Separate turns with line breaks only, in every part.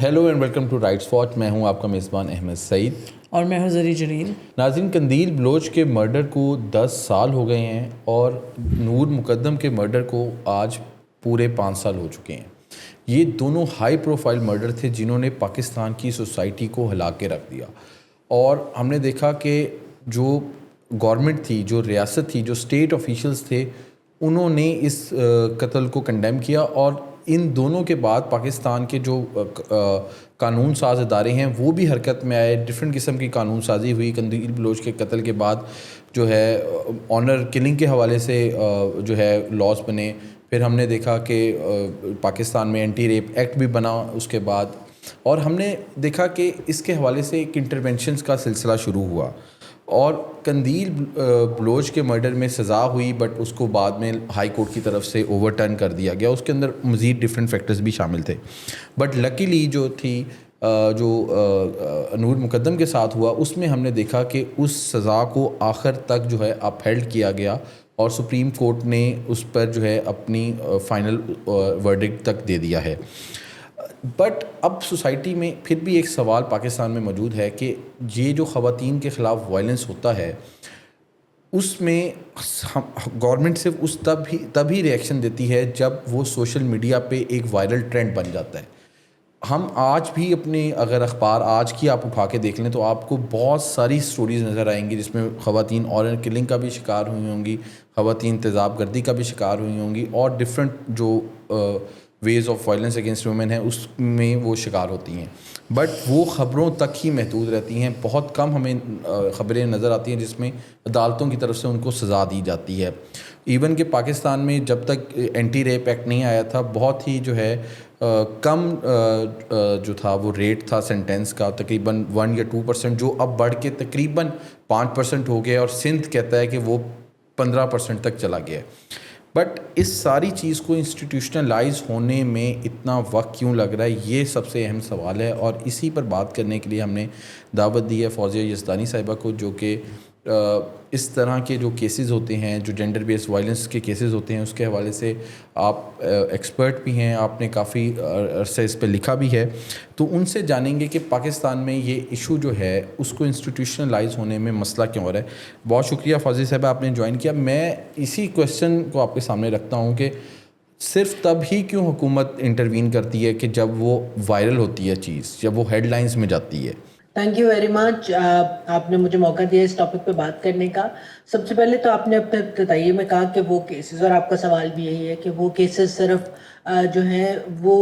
Hello and welcome to Rights Watch. मैं हूं आपका मेज़बान अहमद सईद।
और मैं हूँ जरी जरीन।
नाज़रीन, कंदील बलोच के मर्डर को 10 साल हो गए हैं और नूर मुकद्दम के मर्डर को आज पूरे 5 साल हो चुके हैं। ये दोनों हाई प्रोफाइल मर्डर थे जिन्होंने पाकिस्तान की सोसाइटी को हिला के रख दिया। और हमने देखा कि जो गवर्नमेंट थी, जो रियासत थी, जो स्टेट ऑफिशियल्स थे, उन्होंने इस कत्ल को कंडेम किया। और इन दोनों के बाद पाकिस्तान के जो कानून साज इदारे हैं वो भी हरकत में आए। डिफरेंट किस्म की कानून साजी हुई कंदील बलोच के कत्ल के बाद। जो है ऑनर किलिंग के हवाले से जो है लॉज बने। फिर हमने देखा कि पाकिस्तान में एंटी रेप एक्ट भी बना उसके बाद। और हमने देखा कि इसके हवाले से एक इंटरवेंशंस का सिलसिला शुरू हुआ और कंदील बलोच के मर्डर में सज़ा हुई, बट उसको बाद में हाई कोर्ट की तरफ से ओवरटर्न कर दिया गया। उसके अंदर मज़ीद डिफरेंट फैक्टर्स भी शामिल थे, बट लकीली जो थी जो नूर मुकद्दम के साथ हुआ उसमें हमने देखा कि उस सज़ा को आखिर तक जो है अपहेल्ड किया गया और सुप्रीम कोर्ट ने उस पर जो है अपनी फ़ाइनल वर्डिक्ट तक दे दिया है। बट अब सोसाइटी में फिर भी एक सवाल पाकिस्तान में मौजूद है कि ये जो ख़वातीन के ख़िलाफ़ वायलेंस होता है उसमें गवर्नमेंट सिर्फ उस तभी रिएक्शन देती है जब वो सोशल मीडिया पे एक वायरल ट्रेंड बन जाता है। हम आज भी अपने अगर अखबार आज की आप उठा के देख लें तो आपको बहुत सारी स्टोरीज़ नज़र आएंगी जिसमें ख़वातीन ऑनर किलिंग का भी शिकार हुई होंगी, ख़वातीन तेज़ाब गर्दी का भी शिकार हुई होंगी और डिफरेंट जो ways of violence against women है उसमें वो शिकार होती हैं। बट वो ख़बरों तक ही महदूद रहती हैं। बहुत कम हमें ख़बरें नज़र आती हैं जिसमें अदालतों की तरफ से उनको सज़ा दी जाती है। इवन कि पाकिस्तान में जब तक एंटी रेप एक्ट नहीं आया था, बहुत ही जो है कम जो था वो रेट था सेंटेंस का, तकरीबन 1 या 2%, जो अब बढ़ के तकरीबन 5% हो गया और सिंध कहता है कि वो 15% तक चला गया है। बट इस सारी चीज़ को इंस्टीट्यूशनलाइज होने में इतना वक्त क्यों लग रहा है, ये सबसे अहम सवाल है। और इसी पर बात करने के लिए हमने दावत दी है फौजिया यज़दानी साहिबा को, जो कि इस तरह के जो केसेस होते हैं, जो जेंडर बेस्ड वायलेंस के केसेस होते हैं, उसके हवाले से आप एक्सपर्ट भी हैं, आपने काफ़ी अरसे इस पर लिखा भी है। तो उनसे जानेंगे कि पाकिस्तान में ये इशू जो है उसको इंस्टीट्यूशनलाइज होने में मसला क्यों हो रहा है। बहुत शुक्रिया फौजी साहब आपने ज्वाइन किया। मैं इसी क्वेश्चन को आपके सामने रखता हूँ कि सिर्फ तब ही क्यों हुकूमत इंटरवीन करती है कि जब वो वायरल होती है चीज़, जब वो हेडलाइंस में जाती है।
थैंक यू वेरी मच, आपने मुझे मौका दिया इस टॉपिक पे बात करने का। सबसे पहले तो आपने अपने इब्तिदाई में कहा कि वो केसेस, और आपका सवाल भी यही है कि वो केसेस सिर्फ जो हैं वो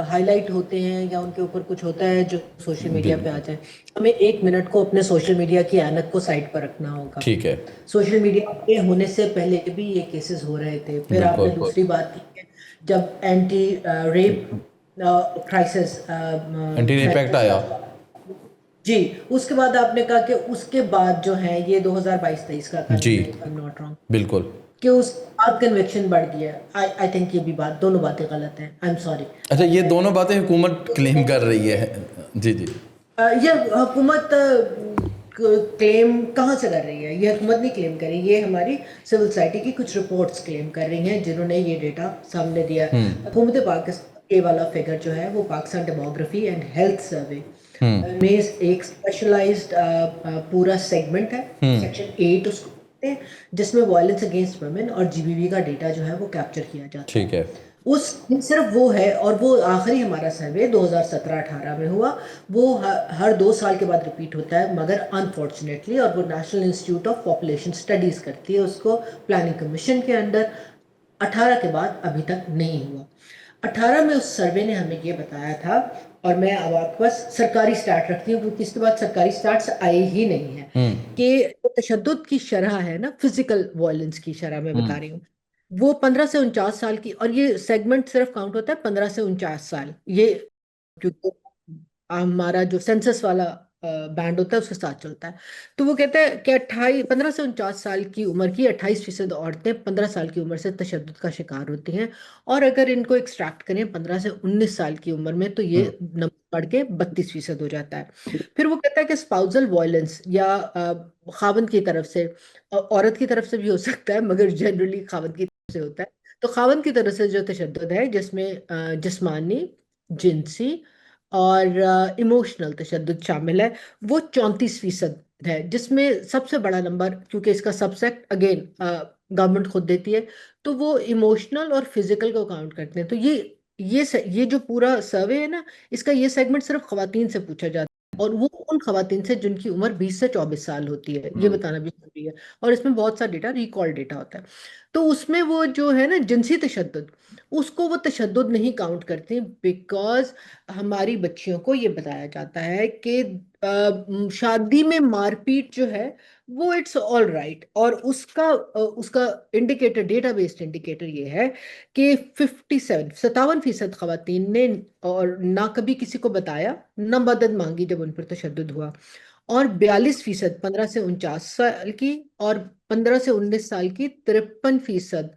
हाईलाइट होते हैं या उनके ऊपर कुछ होता है जो सोशल मीडिया पे आ जाए। हमें 1 मिनट को अपने सोशल मीडिया की ऐनक को साइड पर रखना होगा।
ठीक है।
सोशल मीडिया पे होने से पहले भी ये केसेस हो रहे थे। फिर आपने
बिल्कुल।
दूसरी बात की कि जब anti rape crisis
anti rape act आया।
जी, उसके बाद आपने कहा कि उसके बाद जो है ये 2022-23 का
जी
कानून है, आई एम नॉट रॉन्ग,
बिल्कुल।
कि उस बाद कन्विक्शन बढ़ गया। आई थिंक ये भी बात, दोनों बातें गलत हैं। आई एम सॉरी।
अच्छा, ये दोनों बातें हुकूमत क्लेम कर रही है। जी जी।
ये हुकूमत क्लेम कहाँ से कर रही है? ये हुकूमत नहीं क्लेम कर रही, ये हमारी सिविल सोसाइटी की कुछ रिपोर्ट्स क्लेम कर रही हैं जिन्होंने ये डेटा सामने दिया। हुकूमत पाकिस्तान ये वाला फिगर जो है वो Pakistan demography and health survey में एक स्पेशलाइज्ड पूरा सेगमेंट है, सेक्शन 8 उसको कहते हैं, जिसमें वायलेंस अगेंस्ट वुमेन और जीबीवी का डेटा जो है वो कैप्चर किया जाता है।
ठीक है।
उस सिर्फ वो है, और वो आखिरी हमारा सर्वे 2017-18 में हुआ। वो हर 2 साल के बाद रिपीट होता है, मगर अनफॉर्चुनेटली, और वो national institute of population studies करती है उसको प्लानिंग कमीशन के अंडर। 18 के बाद अभी तक नहीं हुआ। 18 में उस सर्वे ने हमें ये बताया था, और मैं अब आपके पास सरकारी स्टार्ट रखती हूँ क्योंकि इसके बाद सरकारी स्टार्ट्स आए ही नहीं है, कि तशद्दुद की शरह है ना, फिजिकल वायलेंस की शरह मैं बता रही हूँ, वो 15 से 49 साल की, और ये सेगमेंट सिर्फ काउंट होता है 15 से 49 साल। ये क्योंकि हमारा जो सेंसस वाला बैंड होता है उसके साथ चलता है। तो वो कहते हैं कि 15 से 49 साल की उम्र की 28% औरतें 15 साल की उम्र से तशद्दुद का शिकार होती हैं। और अगर इनको एक्सट्रैक्ट करें 15 से 19 साल की उम्र में, तो ये नंबर बढ़ के 32% हो जाता है। फिर वो कहता है कि स्पाउजल वायलेंस या खावंद की तरफ से, औरत की तरफ से भी हो सकता है मगर जनरली खावंद की तरफ से होता है। तो खावंद की तरफ से जो तशद्दुद है, जिसमें जिस्मानी, जिनसी, और इमोशनल तशद्दुद शामिल है, वो 34% है, जिसमें सबसे बड़ा नंबर, क्योंकि इसका सबसेक्ट अगेन गवर्नमेंट खुद देती है, तो वो इमोशनल और फिजिकल को काउंट करते हैं। तो ये जो पूरा सर्वे है ना, इसका ये सेगमेंट सिर्फ खवातीन से पूछा जाता है, और वो उन खवातीन से जिनकी उम्र 20 से 24 साल होती है, ये बताना भी जरूरी है। और इसमें बहुत सा डेटा रिकॉल डेटा होता है। तो उसमें वो जो है ना जिनसी तशद्दुद, उसको वो तशद्दुद नहीं काउंट करते, बिकॉज हमारी बच्चियों को ये बताया जाता है कि शादी में मारपीट जो है वो इट्स ऑल राइट। और उसका इंडिकेटर, डेटा बेस्ड इंडिकेटर ये है कि 57% खवातीन ने और ना कभी किसी को बताया, ना मदद मांगी जब उन पर तशद्दुद हुआ। और 42% 15 से 49 साल की, और 15 से 19 साल की 53%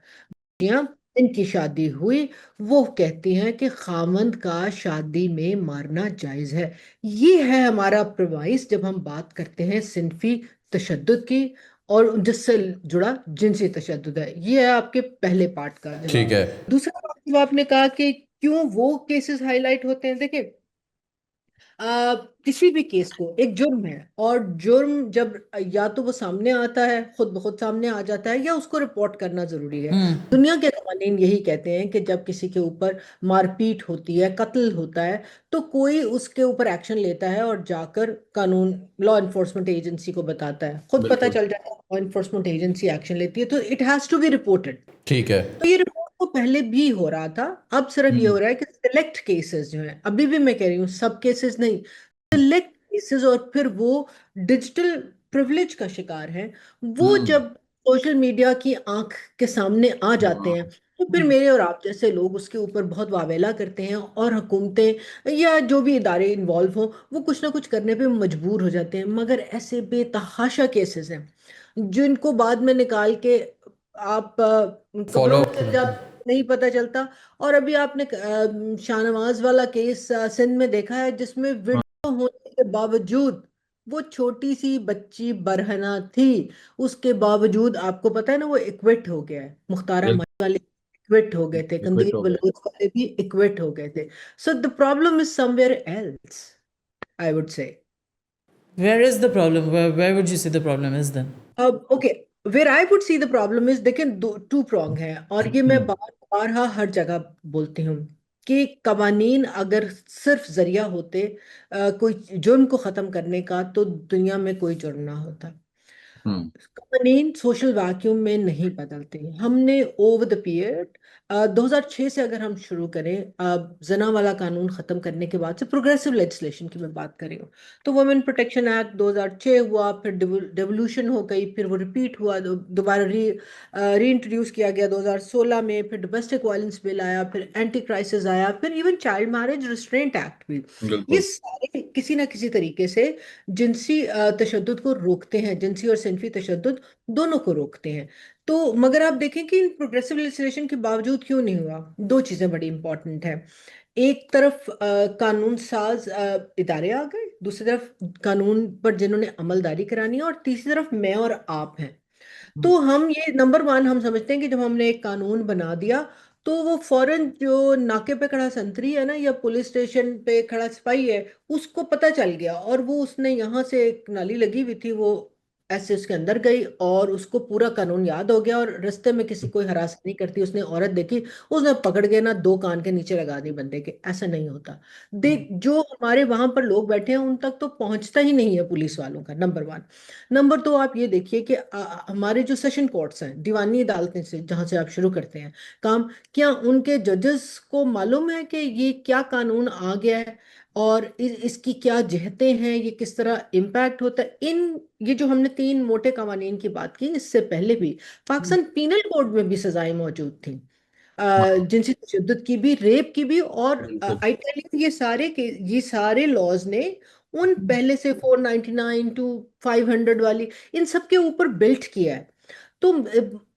इनकी शादी हुई, वो कहती हैं कि खामंद का शादी में मारना जायज है। ये है हमारा प्रवाइस जब हम बात करते हैं सिनफी तशद्दुद की, और जिससे जुड़ा जिनसी तशद्दुद है। ये है आपके पहले पार्ट का
ठीक
जवाब।
है।
दूसरा part जब आपने कहा कि क्यों वो केसेस हाईलाइट होते हैं, देखिए किसी भी केस को, एक जुर्म है, और जुर्म जब या तो वो सामने आता है, खुद ब खुद सामने आ जाता है, या उसको रिपोर्ट करना जरूरी है। दुनिया के कानून यही कहते हैं कि जब किसी के ऊपर मारपीट होती है, कत्ल होता है, तो कोई उसके ऊपर एक्शन लेता है और जाकर कानून, लॉ इन्फोर्समेंट एजेंसी को बताता है, खुद पता
बिल्कुल।
चल जाता है, लॉ इन्फोर्समेंट एजेंसी एक्शन लेती है, तो it has to be reported.
ठीक है।
तो ये रिपोर्ट तो पहले भी हो रहा था, अब सिर्फ ये हो रहा है कि सिलेक्ट केसेस जो हैं, अभी भी मैं कह रही हूँ सब केसेस नहीं, सिलेक्ट केसेस, और फिर वो डिजिटल प्रिविलेज का शिकार है, वो जब सोशल मीडिया की आंख के सामने आ जाते हैं, तो फिर मेरे और आप जैसे लोग उसके ऊपर बहुत वावेला करते हैं, और हुकूमतें या जो भी इदारे इन्वॉल्व हों, वो कुछ ना कुछ करने पे मजबूर हो जाते हैं। मगर ऐसे बेतहाशा केसेस हैं जिनको बाद में निकाल के आप कब्रों
फॉलो
में
अप।
चल जाते, नहीं पता चलता। और अभी आपने शाहनवाज वाला केस सिंध में देखा है, जिसमें वीडियो होने के बावजूद, वो छोटी सी बच्ची बरहना थी, उसके बावजूद आपको पता है ना वो इक्विट हो गया है। मुख्तारा
बिल्कुल।
माही वाले इक्विट हो गए थे,
क्विट
कंदील
हो गए।
बलूच वाले भी इक्विट हो गए थे। So the problem is somewhere else, I would say.
Where is the problem? Where would you say the problem is then?
अब okay, where I would see the problem is, देखें दो टू प्रोंग है, और ये मैं बार बार हर जगह बोलती हूँ कि कवानीन अगर सिर्फ जरिया होते कोई जुर्म को खत्म करने का, तो दुनिया में कोई जुर्म ना होता।
हम्म।
कवानीन सोशल वैक्यूम में नहीं बदलते। हमने ओवर द पीरियड 2006 से अगर हम शुरू करें, जना वाला कानून खत्म करने के बाद से, प्रोग्रेसिव लेजिस्लेशन की मैं बात कर रही हूँ, तो वुमेन प्रोटेक्शन एक्ट 2006 हुआ, फिर डिवोल्यूशन हो गई, फिर वो रिपीट हुआ, दोबारा री इंट्रोड्यूस किया गया 2016 में, फिर डोमेस्टिक वायलेंस बिल आया, फिर एंटी क्राइसिस आया, फिर even child marriage restraint act भी। ये
बिल्कुल।
सारे किसी ना किसी तरीके से जिनसी तशद्दुद को रोकते हैं, जिनसी और सिनफी तशद्दुद दोनों को रोकते हैं। तो मगर आप देखें कि इन प्रोग्रेसिव लेजिस्लेशन के बावजूद क्यों नहीं हुआ, दो चीजें बड़ी इंपॉर्टेंट है। एक तरफ कानून साज इदारे आ गए, दूसरी तरफ कानून पर जिन्होंने अमलदारी करानी है, और तीसरी तरफ मैं और आप हैं। तो हम ये नंबर वन हम समझते हैं कि जब हमने एक कानून बना दिया, तो वो फौरन जो नाके पे खड़ा संतरी है ना, या पुलिस स्टेशन पे खड़ा सिपाही है, उसको पता चल गया, और वो उसने यहाँ से एक नाली लगी हुई थी, वो ऐसे उसके अंदर गई, और उसको पूरा कानून याद हो गया, और रास्ते में किसी कोई हरास नहीं करती, उसने औरत देखी, उसने पकड़ के ना दो कान के नीचे लगा दी बंदे के। ऐसा नहीं होता। देख, जो हमारे वहां पर लोग बैठे हैं उन तक तो पहुंचता ही नहीं है पुलिस वालों का, नंबर वन। नंबर दो, आप ये देखिए कि हमारे जो सेशन कोर्ट्स हैं, दीवानी अदालतें से जहां से आप शुरू करते हैं काम, क्या उनके जजेस को मालूम है कि ये क्या कानून आ गया है, और इसकी क्या जहतें हैं, ये किस तरह इम्पैक्ट होता है। ये जो हमने तीन मोटे कवानीन की बात की, इससे पहले भी पाकिस्तान पीनल कोड में भी सजाएं मौजूद थी, जिनसी तशद्दुद की भी, रेप की भी, और
बिल्कुल।
आई टेल यू, ये सारे लॉज ने उन पहले से 499 टू 500 वाली, इन सब के ऊपर बिल्ट किया है। तो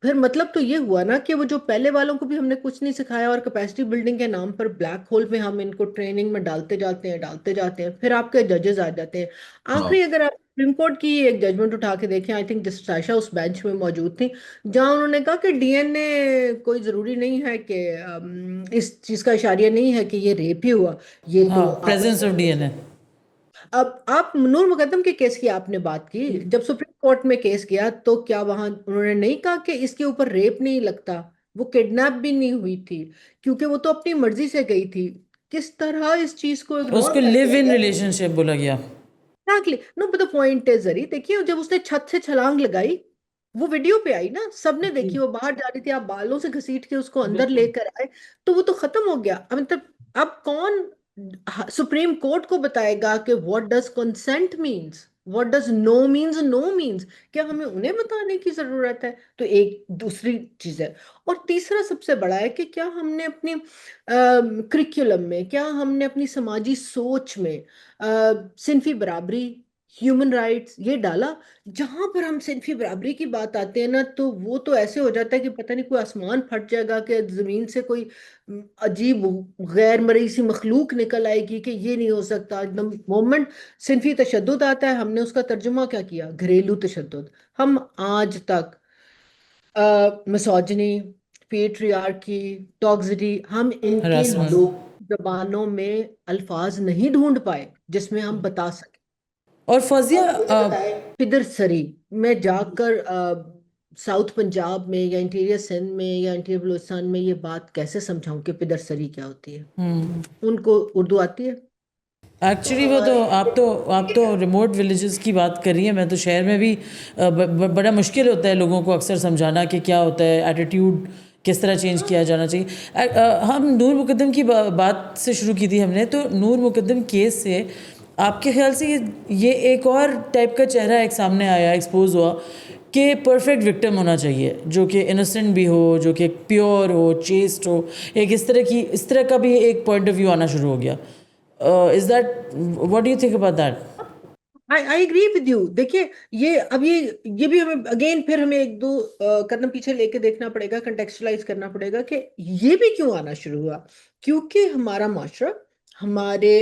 फिर मतलब तो ये हुआ ना कि वो जो पहले वालों को भी हमने कुछ नहीं सिखाया, और कैपेसिटी बिल्डिंग के नाम पर ब्लैक होल में हम इनको ट्रेनिंग में डालते जाते हैं, फिर आपके जजेस आ जाते हैं।
हाँ।
आखिरी अगर आप सुप्रीम कोर्ट की एक जजमेंट उठा के देखें, आई थिंक जस्टिस आयशा उस बेंच में मौजूद थी, जहां उन्होंने कहा कि डीएनए कोई जरूरी नहीं है कि इस चीज का इशारिया नहीं है कि ये रेप ही हुआ, ये
हाँ,
तो
प्रेजेंस ऑफ डीएनए।
अब आप नूर मुकद्दम के केस की आपने बात की, जब सुप्रीम कोर्ट में केस गया तो क्या वहां उन्होंने नहीं कहा कि इसके ऊपर रेप नहीं लगता, वो किडनैप भी नहीं हुई थी, क्योंकि वो तो अपनी मर्जी से गई थी। किस तरह इस चीज को इग्नोर
उसको
कर
लिव
दिया
इन
गया।
रिलेशनशिप बोला गया।
Exactly, no but the point is, जरी देखिए जब उसने छत से छलांग लगाई, वो वीडियो पे आई ना, सबने देखी, वो बाहर जा रही थी, आप बालों से घसीट के उसको अंदर लेकर आए, तो वो तो खत्म हो गया। अब मतलब अब कौन सुप्रीम कोर्ट को बताएगा कि what does consent means, what does no means? क्या हमें उन्हें बताने की जरूरत है? तो एक दूसरी चीज है। और तीसरा सबसे बड़ा है कि क्या हमने अपनी करिकुलम में, क्या हमने अपनी समाजी सोच में सिंफी बराबरी, ह्यूमन राइट्स ये डाला? जहां पर हम सिंफी बराबरी की बात आते हैं ना, तो वो तो ऐसे हो जाता है कि पता नहीं कोई आसमान फट जाएगा, कि जमीन से कोई अजीब गैर मरई सी मखलूक निकल आएगी कि ये नहीं हो सकता। एकदम मोमेंट सिंफी तशद्दुद आता है, हमने उसका तर्जुमा क्या किया, घरेलू तशद्दुद। हम आज तक मिसोजिनी, पेट्रियार्की, टॉक्सिटी, हम इनके
हरासमेंट।
लोग जबानों में अल्फाज नहीं ढूंढ पाए जिसमें हम बता सकें।
और फौजिया,
अब मुझे बताएं, किधर सरी मैं जाकर साउथ पंजाब में या इंटीरियर सिंध में या इंटीरियर बलूचिस्तान में ये बात कैसे समझाऊं कि पिदर सरी क्या होती है? उनको उर्दू आती है? तो
एक्चुअली वो तो
हमारे
आप तो रिमोट विलेजेस की बात कर रही हैं। मैं तो शहर में भी बड़ा मुश्किल होता है लोगों को अक्सर समझाना कि क्या होता है, एटीट्यूड किस तरह चेंज किया जाना चाहिए। हम नूर मुकद्दम की बात से शुरू की थी हमने, तो नूर मुकद्दम केस से आपके ख्याल से ये एक और टाइप का चेहरा एक सामने आया, एक्सपोज हुआ कि परफेक्ट विक्टिम होना चाहिए, जो कि इनोसेंट भी हो, जो कि प्योर हो, चेस्ट हो, एक इस तरह का भी एक पॉइंट ऑफ व्यू आना शुरू हो गया। Is that, what do you think about that?
I I agree with you. देखिए, ये अब ये भी हमें अगेन फिर हमें एक दो कदम पीछे लेके देखना पड़ेगा, कंटेक्चुअलाइज करना पड़ेगा कि ये भी क्यों आना शुरू हुआ। क्योंकि हमारा माशरा, हमारे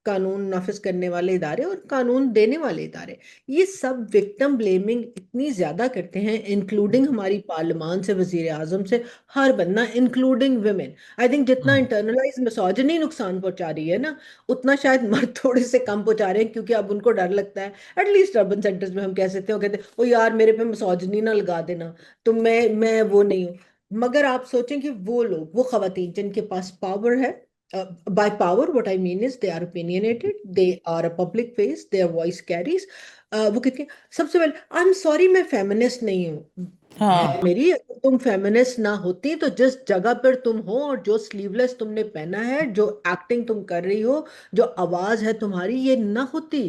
कानून नाफिज करने वाले इदारे और कानून देने वाले इदारे, ये सब विक्टिम ब्लेमिंग इतनी ज्यादा करते हैं, इंक्लूडिंग हमारी पार्लियामान से वजीर आजम से हर बंदा, इंक्लूडिंग वुमेन। आई थिंक जितना इंटरनलाइज मिसोजिनी नुकसान पहुंचा रही है ना, उतना शायद मर्द थोड़े से कम पहुंचा रहे हैं, क्योंकि अब उनको डर लगता है। एटलीस्ट अर्बन सेंटर्स में हम कह सकते हो, कहते हैं ओ यार मेरे पे मिसोजिनी ना लगा देना, तो मैं वो नहीं हूँ। मगर आप सोचें कि वो लोग, वो खवातीन जिनके पास पावर है, by power what I mean is they are opinionated, they are a public face, their voice carries, वो कहती है सबसे पहले आई एम सॉरी मैं फेमिनिस्ट नहीं हूँ। है
हाँ।
मेरी, अगर तुम फेमिनिस्ट ना होती तो जिस जगह पर तुम हो और जो स्लीवलेस तुमने पहना है, जो एक्टिंग तुम कर रही हो, जो आवाज है तुम्हारी, ये ना होती।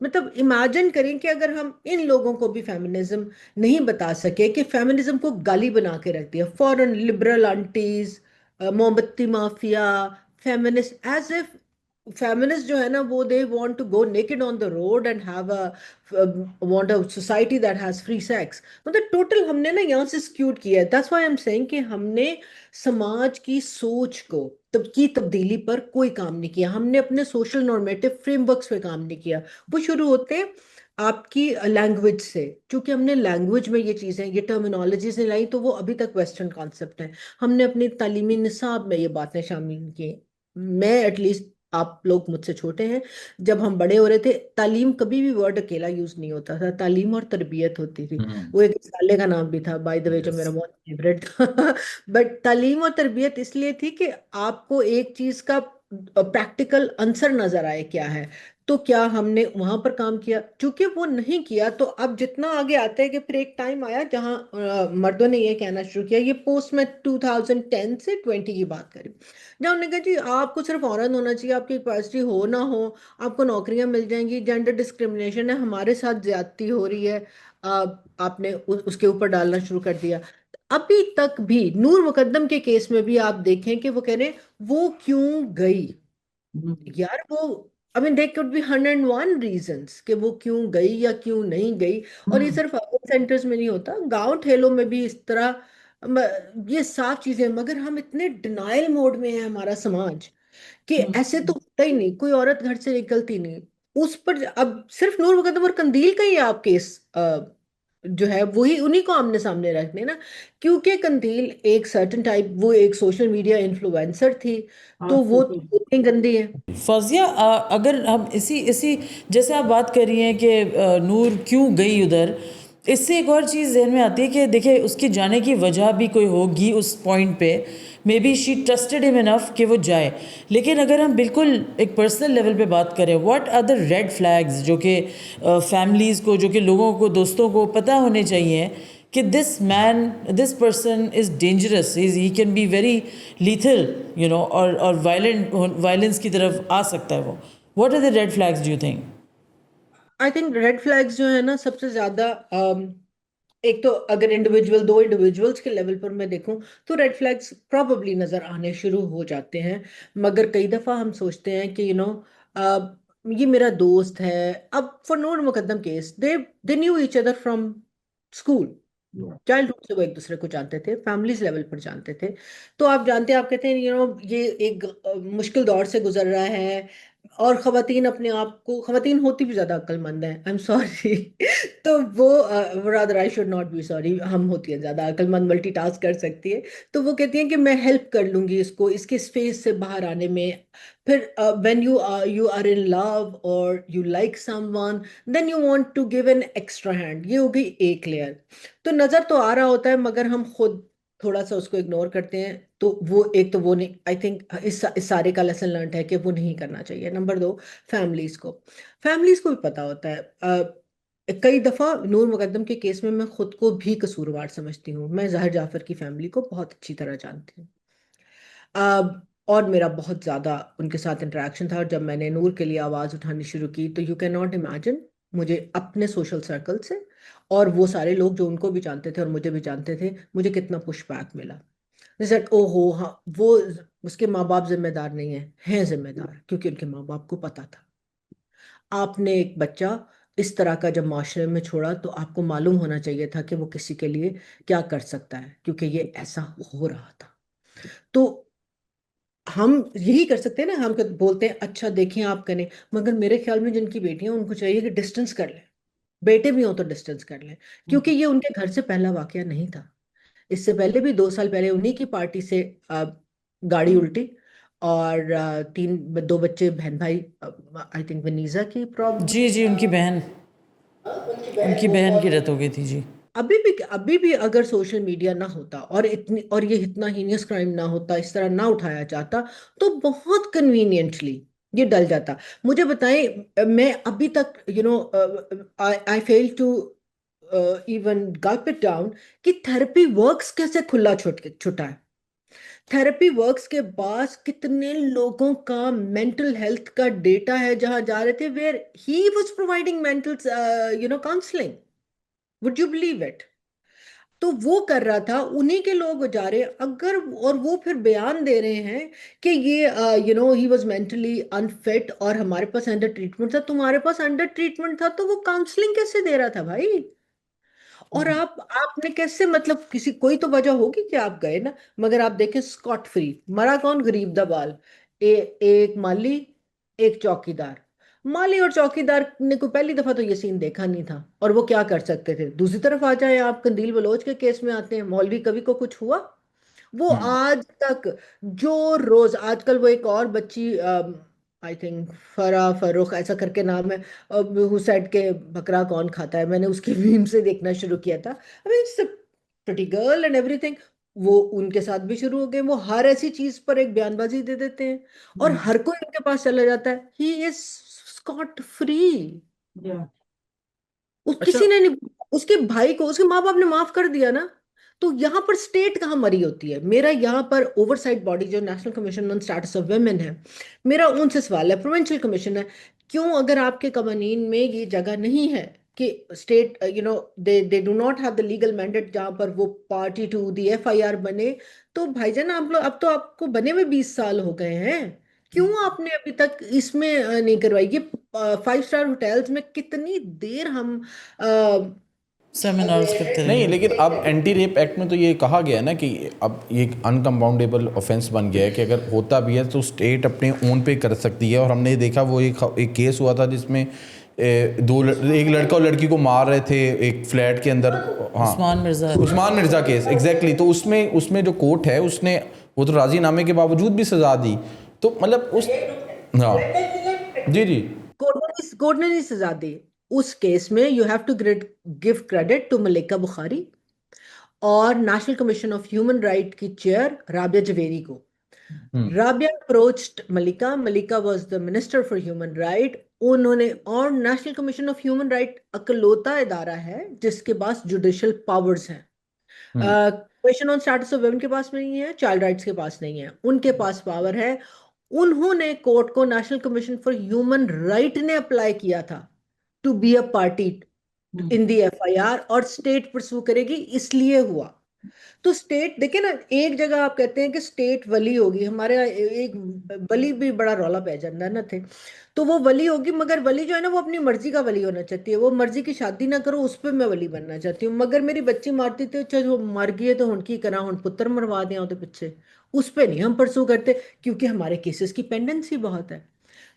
मतलब इमेजिन करें कि अगर हम इन लोगों को भी फेमिनिज्म नहीं बता सके, कि फेमिनिज्म को गाली बना के रख दिया, फॉरेन लिबरल आंटीज, मोमबत्ती mafia, feminist, as if feminist जो है ना, वो they want to go naked on the road and have a want a society that has free sex. मतलब टोटल हमने ना यहाँ से स्क्यूड किया है। That's why I am saying कि हमने समाज की सोच को की तब्दीली पर कोई काम नहीं किया, हमने अपने सोशल नॉर्मेटिव फ्रेमवर्क्स पे काम नहीं किया। वो शुरू होते हैं आपकी लैंग्वेज से, क्योंकि हमने लैंग्वेज में ये चीज़ें, ये टर्मिनोलॉजीज नहीं लाई, तो वो अभी तक वेस्टर्न कॉन्सेप्ट है। हमने अपनी तालीमी निसाब में ये बातें शामिल की। मैं एटलीस्ट, आप लोग मुझसे छोटे हैं, जब हम बड़े हो रहे थे, तालीम कभी भी वर्ड अकेला यूज नहीं होता था, तालीम और तरबियत होती थी। वो एक साले का नाम भी था बाय द वे, जो
यस।
मेरा बहुत फेवरेट था। बट तालीम और तरबियत इसलिए थी कि आपको एक चीज का प्रैक्टिकल आंसर नजर आए क्या है। तो क्या हमने वहां पर काम किया? चूंकि वो नहीं किया, तो अब जितना आगे आता है कि फिर एक टाइम आया जहां मर्दों ने ये कहना शुरू किया, ये पोस्ट में 2010 से 20 की बात करी, जहां उन्होंने कहा जी आपको सिर्फ औरत होना चाहिए, आपकी कैपेसिटी हो ना हो आपको नौकरियां मिल जाएंगी, जेंडर डिस्क्रिमिनेशन है, हमारे साथ ज्यादती हो रही है। आपने उसके ऊपर डालना शुरू कर दिया। अभी तक भी नूर मुकद्दम के केस में भी आप देखें कि वो कह रहे हैं वो क्यों गई। यार वो, I mean there could be 101 reasons कि वो क्यों गई या क्यों नहीं गई। और ये सिर्फ सेंटर्स में नहीं होता, गांव ठेलों में भी इस तरह ये साफ चीजें, मगर हम इतने डिनाइल मोड में है हमारा समाज कि ऐसे तो होता ही नहीं, कोई औरत घर से निकलती नहीं। उस पर अब सिर्फ नूर मुकद्दम और कंदील का ही आप केस जो है वही उन्हीं को आमने सामने रखने ना, क्योंकि कंदील एक सर्टन टाइप, वो एक सोशल मीडिया इन्फ्लुएंसर थी, तो वो तो इतनी गंदी है।
फौजिया, अगर हम इसी इसी जैसे आप बात कर रही हैं कि नूर क्यों गई उधर, इससे एक और चीज़ जहन में आती है कि देखिए उसकी जाने की वजह भी कोई होगी उस पॉइंट पे, may be she trusted him enough कि वो जाए। लेकिन अगर हम बिल्कुल एक पर्सनल लेवल पे बात करें, what are the red flags जो कि फैमिलीज़ को, जो कि लोगों को, दोस्तों को पता होने चाहिए कि this man, this person is dangerous, he can be very lethal, you know, और वायलेंस की तरफ आ सकता है वो। What are the red flags do you think?
I think red flags जो है ना सबसे ज्यादा, एक तो अगर इंडिविजुअल, दो इंडिविजुअल्स के लेवल पर मैं देखूं तो रेड फ्लैग्स प्रॉबली नजर आने शुरू हो जाते हैं। मगर कई दफा हम सोचते हैं कि ये मेरा दोस्त है। अब for Noor Muqaddam case, they knew each other from school, childhood से वो एक दूसरे को जानते थे, फैमिलीज लेवल पर जानते थे। तो आप जानते हैं, आप कहते हैं ये एक मुश्किल दौर से गुजर रहा है, और खवातीन अपने आप को, खवातीन होती भी ज्यादा अक्लमंद हैं, आई एम सॉरी तो वो, rather I should not be sorry, हम होती है ज्यादा अक्लमंद, मल्टीटास्क कर सकती है। तो वो कहती हैं कि मैं हेल्प कर लूंगी इसको इसके स्पेस से बाहर आने में। फिर when you are in love और you like someone, then you want to give an extra hand, ये हो गई एक लेयर। तो नजर तो आ रहा होता है मगर हम खुद थोड़ा सा उसको इग्नोर करते हैं, तो वो एक तो वो नहीं, आई थिंक इस सारे का लेसन लर्न है कि वो नहीं करना चाहिए। नंबर दो, फैमिलीज को भी पता होता है। कई दफा नूर मुकद्दम के केस में मैं खुद को भी कसूरवार समझती हूँ, मैं जहर जाफर की फैमिली को बहुत अच्छी तरह जानती हूँ। और मेरा बहुत ज़्यादा उनके साथ इंटरेक्शन था, और जब मैंने नूर के लिए आवाज़ उठानी शुरू की तो यू कैन नॉट इमेजिन, मुझे अपने सोशल सर्कल से और वो सारे लोग जो उनको भी जानते थे और मुझे भी जानते थे, मुझे कितना पुशबैक मिला। रिजल्ट, ओहो हाँ, वो उसके माँ बाप जिम्मेदार नहीं हैं जिम्मेदार, क्योंकि उनके माँ बाप को पता था। आपने एक बच्चा इस तरह का जब माशरे में छोड़ा तो आपको मालूम होना चाहिए था कि वो किसी के लिए क्या कर सकता है, क्योंकि ये ऐसा हो रहा था। तो हम यही कर सकते हैं ना, हम बोलते हैं अच्छा देखें आप करें, मगर मेरे ख्याल में जिनकी बेटियां उनको चाहिए कि डिस्टेंस कर लें, बेटे भी हों तो डिस्टेंस कर लें, क्योंकि ये उनके घर से पहला वाकया नहीं था। इससे पहले भी 2 साल पहले उन्हीं की पार्टी से गाड़ी उल्टी, और दो बच्चे बहन भाई, आई थिंक वनीजा की प्रॉब्लम,
जी जी,
उनकी बहन
उनकी
को,
बहन की
और
डेथ हो गई थी जी।
अभी भी अगर सोशल मीडिया ना होता और ये इतना हीनियस क्राइम ना होता, इस तरह ना उठाया जाता, तो बहुत कन्वीनियंटली ये डल जाता। मुझे बताएं, मैं अभी तक I fail to even gulp it down कि थेरेपी वर्क्स कैसे खुला छुटा है। थेरेपी वर्क्स के पास कितने लोगों का मेंटल हेल्थ का डेटा है जहां जा रहे थे, where he was providing mental counselling, would you believe it? तो वो कर रहा था, उन्हीं के लोग जा रहे अगर, और वो फिर बयान दे रहे हैं कि ये ही वाज मेंटली अनफिट और हमारे पास अंडर ट्रीटमेंट था। तुम्हारे पास अंडर ट्रीटमेंट था तो वो काउंसलिंग कैसे दे रहा था भाई? और आपने कैसे, मतलब किसी कोई तो वजह होगी कि आप गए ना, मगर आप देखें स्कॉट फ्री, मरा कौन? गरीब दा बाल। एक माली, एक चौकीदार। माली और चौकीदार ने को पहली दफा तो ये सीन देखा नहीं था, और वो क्या कर सकते थे? दूसरी तरफ आ जाए आप, कंदील बलोच के केस में आते हैं, मौलवी कवि को कुछ हुआ? वो आज तक, जो रोज, आजकल वो एक और बच्ची, आई थिंक फरा फरुख ऐसा करके नाम है, हु सेड के बकरा कौन खाता है, मैंने उसकी मीम से देखना शुरू किया था। I mean it's pretty girl and everything. वो उनके साथ भी शुरू हो गए, वो हर ऐसी चीज पर एक बयानबाजी दे देते हैं, और हर कोई उनके पास चला जाता है, ही इज स्कॉट फ्री। उस
अच्छा।
किसी ने नहीं, उसके भाई को उसके माँ बाप ने माफ कर दिया ना। तो यहाँ पर स्टेट कहाँ मरी होती है? मेरा यहाँ पर ओवरसाइट बॉडी जो national commission on status of women है, मेरा उनसे सवाल है, प्रोविंशियल कमीशन है, क्यों अगर आपके कवानीन में ये जगह नहीं है कि state, they do not have the legal mandate जहाँ पर वो पार्टी टू दी एफआईआर बने, तो भाईजान आप लोग, अब तो आपको बने में 20 साल हो गए हैं, क्यों आपने अभी तक इसमें नहीं करवाई? ये 5 स्टार होटल्स में कितनी देर हम
सेमिनार्स करते
नहीं,
रहिए।
लेकिन अब एंटी रेप एक्ट में तो ये कहा गया है ना कि अब ये अनकम्पाउंडेबल ऑफेंस बन गया है कि अगर होता भी है तो स्टेट अपने ओन पे कर सकती है। और हमने देखा वो एक केस हुआ था जिसमें एक लड़का और लड़की को मार रहे थे एक फ्लैट के अंदर। हाँ, उस्मान मिर्ज़ा केस, एग्जैक्टली। तो उसमें उसमें जो कोर्ट है उसने वो तो राजीनामे के बावजूद भी सजा दी। तो मतलब उस, हाँ जी जी,
कोर्ट ने नहीं सजा दी उस केस में। You have to give credit to Malika Bukhari और national commission of human right की चेयर राबिया जवेरी को। Rabia approached Malika, Malika was the minister for human right. उन्होंने, और national commission of human right अकलौता इदारा है जिसके पास जुडिशियल पावर्स हैं। Question on status of women के पास नहीं है, चाइल्ड राइट्स के पास नहीं है, उनके पास पावर है। उन्होंने कोर्ट को, national commission for human right ने अप्लाई किया था to be a party in the FIR, और स्टेट परसू करेगी इसलिए हुआ। तो स्टेट देखिए ना, एक जगह आप कहते हैं कि स्टेट वली होगी, हमारे यहाँ एक वली भी बड़ा रौला पै जाता है ना थे। तो वो वली होगी, मगर वली जो है ना वो अपनी मर्जी का वली होना चाहती है। वो मर्जी की शादी ना करो, उस पर मैं वली बनना चाहती हूँ। मगर मेरी बच्ची मारती थी, अच्छा वो मर गई है तो उनकी करा हुन पुत्र मरवा दें ਉਹਦੇ पीछे, उस पर नहीं हम परसू करते, क्योंकि हमारे केसेस की पेंडेंसी बहुत है।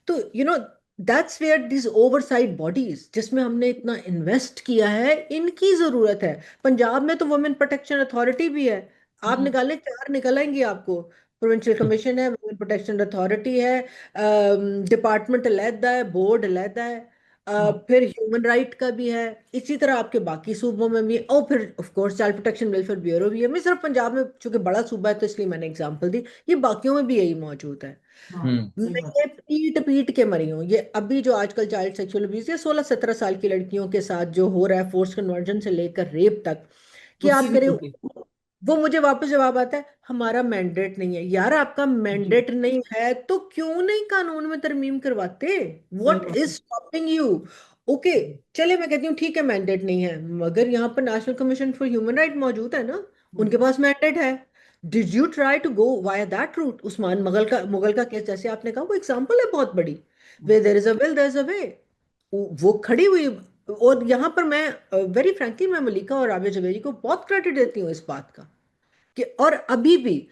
तो that's where this oversight bodies जिसमें हमने इतना इन्वेस्ट किया है, इनकी जरूरत है। पंजाब में तो वुमेन प्रोटेक्शन अथॉरिटी भी है, आप निकालें, चार निकलेंगी आपको। प्रोविंशियल कमीशन है, वुमेन प्रोटेक्शन अथॉरिटी है, डिपार्टमेंट अलहदा है, बोर्ड अलहदा है, फिर ह्यूमन राइट का भी है। इसी तरह आपके बाकी सूबों में भी है, और फिर of course child protection welfare bureau भी है। मैं सिर्फ पंजाब में चूंकि बड़ा सूबा है तो इसलिए मैंने एग्जांपल दी, ये बाकियों में भी यही मौजूद है। मैं ये पीट पीट के मरी हूँ। ये अभी जो आजकल चाइल्ड सेक्सुअल अब्यूज, ये 16-17 साल की लड़कियों के साथ जो हो रहा है, फोर्स कन्वर्जन से लेकर रेप तक, कि आप करें, वो मुझे वापस जवाब आता है हमारा मैंडेट नहीं है। यार आपका मैंडेट नहीं है तो क्यों नहीं कानून में तरमीम करवाते? What is stopping you? Okay, चले मैं कहती हूँ ठीक है मैंडेट नहीं है, मगर यहाँ पर national commission for human right मौजूद है ना, उनके पास मैंडेट है। Did you try to go via that route? Usman Mughal का केस जैसे आपने कहा, वो एग्जांपल है बहुत बड़ी। Way there is a will there is a way, वो खड़ी हुई। और यहाँ पर मैं वेरी फ्रैंकली मैं मलिका और राबिया जवेरी को बहुत क्रेडिट देती हूँ इस बात का कि, और अभी भी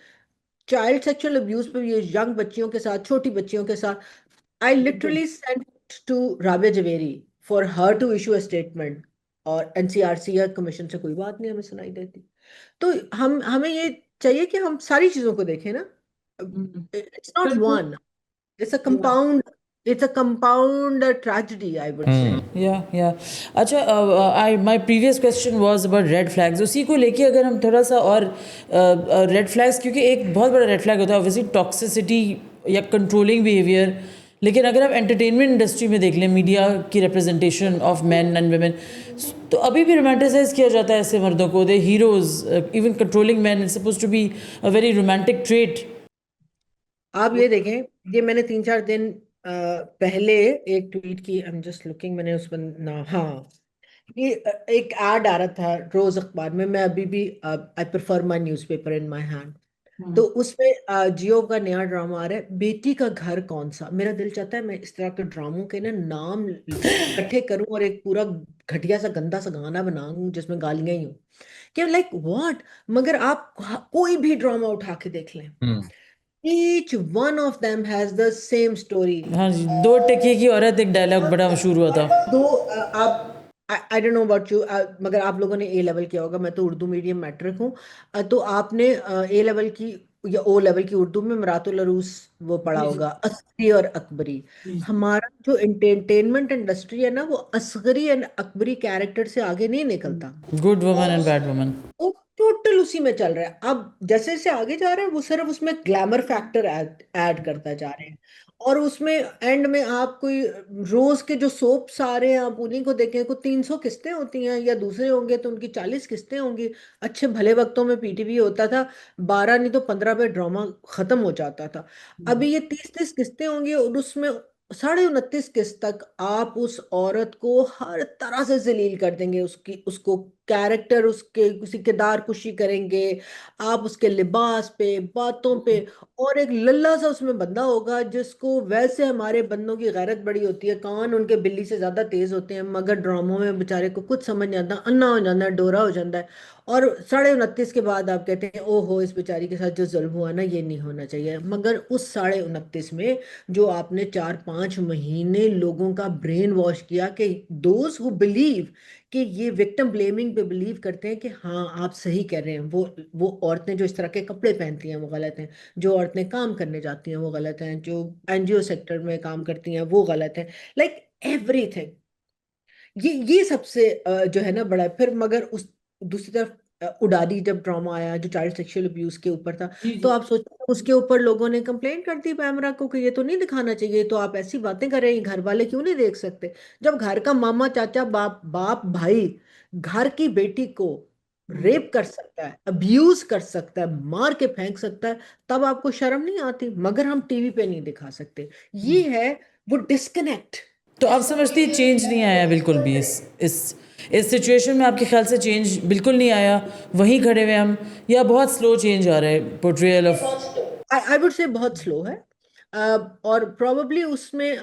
चाइल्ड सेक्सुअल अब्यूज पे, ये यंग बच्चियों के साथ, छोटी बच्चियों के साथ, I literally sent to Rabia Javeri for her to issue a statement, और एनसीआरसी या कमीशन से कोई बात नहीं हमें सुनाई देती। तो हमें ये चाहिए कि हम सारी चीजों को देखें ना। It's not one, it's a compound, it's a compound tragedy I would say.
या अच्छा, I my previous question was about red flags. उसी को लेके अगर हम थोड़ा सा और रेड फ्लैग्स, क्योंकि एक बहुत बड़ा रेड फ्लैग होता है ऑब्वियसली टॉक्सिसिटी या कंट्रोलिंग बिहेवियर। लेकिन अगर आप एंटरटेनमेंट इंडस्ट्री में देख लें, मीडिया की representation of man and women, तो अभी भी रोमांटिसाइज किया जाता है ऐसे मर्दों को, they heroes. Even controlling man is suppose to be a very romantic trait.
आप ये देखें, ये मैंने 3-4 दिन पहले एक ट्वीट की, आई एम जस्ट लुकिंग, मैंने उस पर ना, हाँ, ये एक ऐड आ रहा था रोज अखबार में। मैं अभी भी, I prefer my newspaper in my hand. तो उसमें जियो का नया ड्रामा आ रहा है, बेटी का घर कौन सा। मेरा दिल चाहता है मैं इस तरह के ड्रामों के ना नाम इकट्ठे करूं और एक पूरा घटिया सा गंदा सा गाना बनाऊं जिसमें गालियां ही हो, कि लाइक व्हाट। मगर आप कोई भी ड्रामा उठा के देख लें, each one of them has the same story.
हाँ जी, दो टके की औरत एक डायलॉग बड़ा मशहूर हुआ था।
दो, आप, I don't know about you, मगर आप लोगों ने ए लेवल किया होगा, मैं तो उर्दू मीडियम मैट्रिक हूँ। तो आपने ए लेवल की या ओ लेवल की उर्दू में मरातुल अरूस वो पढ़ा होगा, असगरी और अकबरी। हमारा जो एंटरटेनमेंट इंडस्ट्री है ना, वो असगरी एंड अकबरी कैरेक्टर से आगे नहीं निकलता।
Good woman and bad woman.
वो टोटल उसी में चल रहा है। अब जैसे जैसे आगे जा रहे हैं वो सिर्फ उसमें ग्लैमर फैक्टर ऐड करता जा रहे हैं, और उसमें एंड में आप कोई रोज के जो सोप्स आ रहे हैं आप उन्हीं को देखें, को 300 किस्तें होती हैं, या दूसरे होंगे तो उनकी 40 किस्तें होंगी। अच्छे भले वक्तों में पीटीवी होता था, 12 नहीं तो 15 पे ड्रामा खत्म हो जाता था। अभी ये 30-30 किस्तें होंगी, और उसमें 29.5 किस्त तक आप उस औरत को हर तरह से जलील कर देंगे, उसकी उसको कैरेक्टर उसके किसी किरदार कुशी करेंगे, आप उसके लिबास पे, बातों पे। और एक लल्ला सा उसमें बंदा होगा जिसको, वैसे हमारे बंदों की गैरत बड़ी होती है, कान उनके बिल्ली से ज्यादा तेज होते हैं, मगर ड्रामों में बेचारे को कुछ समझ नहीं आता, अन्ना हो जाता है, डोरा हो जाता है। और 29.5 के बाद आप कहते हैं ओहो इस बेचारी के साथ जो जुल्म हुआ ना ये नहीं होना चाहिए। मगर उस 29.5 में जो आपने 4-5 महीने लोगों का ब्रेन वॉश किया, कि दोज हु बिलीव, कि ये विक्टिम ब्लेमिंग पे बिलीव करते हैं कि हाँ आप सही कह रहे हैं, वो औरतें जो इस तरह के कपड़े पहनती हैं वो गलत हैं, जो औरतें काम करने जाती हैं वो गलत हैं, जो एनजीओ सेक्टर में काम करती हैं वो गलत हैं, लाइक एवरीथिंग। ये सबसे जो है ना बड़ा है। फिर मगर उस दूसरी तरफ उड़ारी जब ड्रामा आया जो चाइल्ड सेक्सुअल अब्यूज के ऊपर था,
जी
तो
जी।
आप सोचो उसके ऊपर लोगों ने कंप्लेंट कर दी पैमरा को कि ये तो नहीं दिखाना चाहिए, तो आप ऐसी बातें कर रहे हैं, घर वाले क्यों नहीं देख सकते? जब घर का मामा चाचा बाप बाप भाई घर की बेटी को रेप कर सकता है, अब्यूज कर सकता है, मार के फेंक सकता है, तब आपको शर्म नहीं आती? मगर हम टीवी पे नहीं दिखा सकते। ये है वो डिस्कनेक्ट।
तो आप समझती है चेंज नहीं आया बिल्कुल भी इस सिचुएशन में? आपके ख्याल से चेंज बिल्कुल नहीं आया, वहीं खड़े हुए हम, या बहुत स्लो चेंज आ रहा है portrayal of?
I would say बहुत स्लो है। और प्रोबेबली उसमें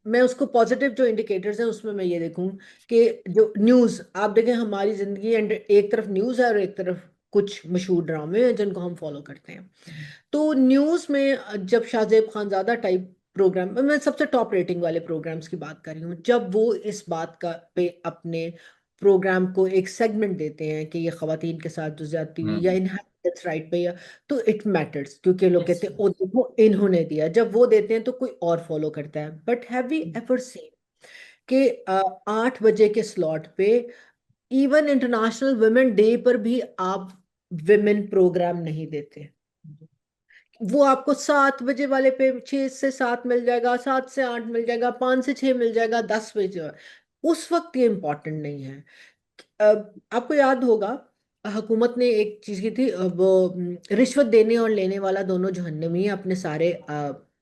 मैं उसको पॉजिटिव जो इंडिकेटर्स हैं उसमें मैं ये देखूं कि जो न्यूज़ आप देखें, हमारी जिंदगी एंड एक तरफ न्यूज़ है और एक तरफ कुछ मशहूर ड्रामे हैं जिनको हम फॉलो करते हैं। तो न्यूज़ में जब शाहजेब खानजादा टाइप प्रोग्राम, मैं सबसे टॉप रेटिंग वाले प्रोग्राम्स की बात कर रही हूँ, जब वो इस बात का पे अपने प्रोग्राम को एक सेगमेंट देते हैं कि ये खवातीन के साथ जो ज्यादती हुई या इनहेरिटेंस राइट पे, या तो इट मैटर्स, क्योंकि लोग कहते हैं ओ देखो इन्होंने दिया। जब वो देते हैं तो कोई और फॉलो करता है। But have we ever seen कि 8 बजे के स्लॉट पे, इवन इंटरनेशनल वुमेन डे पर भी आप विमेन प्रोग्राम नहीं देते? वो आपको 7 बजे वाले पे 6 से 7 मिल जाएगा, 7 से 8 मिल जाएगा, 5 से 6 मिल जाएगा, 10 बजे। उस वक्त ये इंपॉर्टेंट नहीं है। आपको याद होगा हुकूमत ने एक चीज की थी, वो रिश्वत देने और लेने वाला दोनों जहन्नमी है, अपने सारे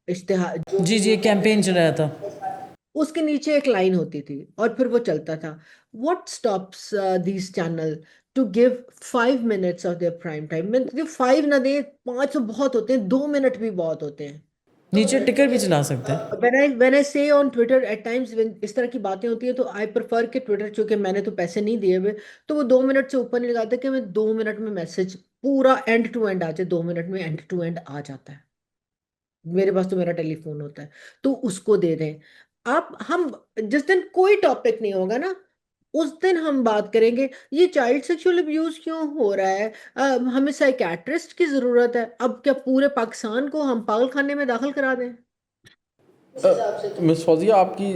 इश्तेहार जो
जी
भी
जी,
वो
एक कैंपेन चलाया था।
उसके नीचे एक लाइन होती थी और फिर वो चलता था, what stops these channel to give 5 minutes of their prime time? मैं तो 5 ना दे, 5 तो बहुत होते हैं, 2 मिनट भी बहुत होते हैं।
नीचे टिकर भी चला सकते हैं।
when I say on Twitter at times when इस तरह की बातें होती है, तो आई प्रेफर कि ट्विटर, चूंकि मैंने तो पैसे नहीं दिए हुए, तो वो 2 मिनट से ऊपर नहीं लगाते, कि मैं 2 मिनट में मैसेज पूरा एंड टू एंड आ जाए, 2 मिनट में एंड टू एंड आ जाता है। मेरे पास तो मेरा टेलीफोन होता है, तो उसको दे दें आप। हम जिस दिन कोई टॉपिक नहीं होगा ना, उस दिन हम बात करेंगे ये चाइल्ड सेक्सुअल अब्यूज क्यों हो रहा है, हमें साइकेट्रिस्ट की जरूरत है। अब क्या पूरे पाकिस्तान को हम पागल खाने में दाखिल करा दें? इस हिसाब से तो
मिस फौजिया, आपकी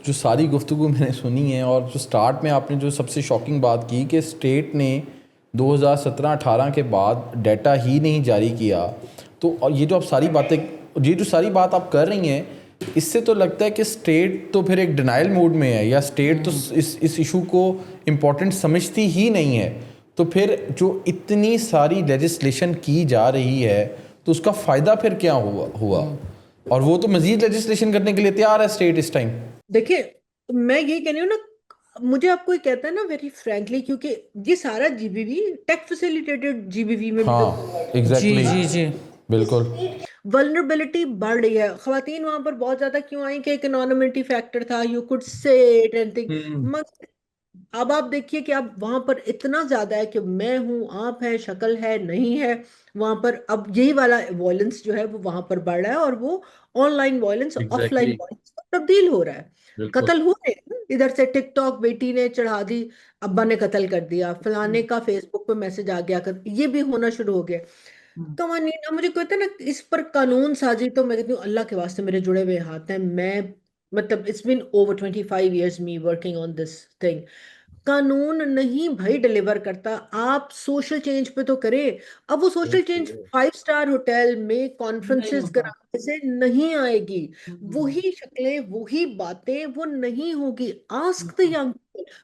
जो सारी गुफ्तगू मैंने सुनी है, और जो स्टार्ट में आपने जो सबसे शॉकिंग बात की कि स्टेट ने 2017-18 के बाद डाटा ही नहीं जारी किया, तो और ये जो आप सारी बातें, ये जो सारी बात आप कर रही हैं, इससे तो लगता है कि स्टेट तो फिर एक डिनाइल मोड में है, या स्टेट तो इस इशू को इम्पोर्टेंट समझती ही नहीं है। तो फिर जो इतनी सारी लेजिस्लेशन की जा रही है, तो उसका फ़ायदा फिर क्या हुआ? और वो तो मजीद लेजिस्लेशन करने के लिए तैयार है स्टेट इस टाइम।
देखिए, मैं ये कह रही हूँ ना, मुझे आप कोई कहता है ना वेरी फ्रैंकली, क्योंकि ये सारा जीबीवी टेक फैसिलिटेटेड जीबीवी में भी तो
हाँ,
जी
एग्जैक्टली,
जी जी।
बिल्कुल।
वल्नरेबिलिटी बढ़ रही है। खवातीन वहां पर बहुत ज्यादा क्यों आई कि एक इकोनॉमिटी फैक्टर था, you could say it anything. मगर अब आप देखिए कि अब वहां पर इतना ज्यादा है कि मैं हूं, आप है, शक्ल है, नहीं है। वहां पर अब यही वाला वॉयलेंस जो है वो वहां पर बढ़ रहा है, और वो online violence offline
exactly,
violence तब्दील हो रहा है।
बिल्कुल।
कत्ल हो रहे हैं इधर से, टिकटॉक बेटी ने चढ़ा दी, अब्बा ने कत्ल कर दिया, फलाने का फेसबुक पे मैसेज आ गया कर, ये भी होना शुरू हो गया। कवानीन, अब मुझे कहते हैं ना इस पर कानून साजी, तो मैं कहती हूँ अल्लाह के वास्ते मेरे जुड़े हुए हाथ हैं। मैं मतलब it's been over 25 years me working on this thing. कानून नहीं भाई डिलीवर करता, आप सोशल चेंज पे तो करें। अब वो सोशल चेंज 5 स्टार होटल में
नहीं
कॉन्फ्रेंसेस
होता।
कराने से नहीं आएगी। वही शक्लें, वही बातें, वो नहीं होगी। Ask the young,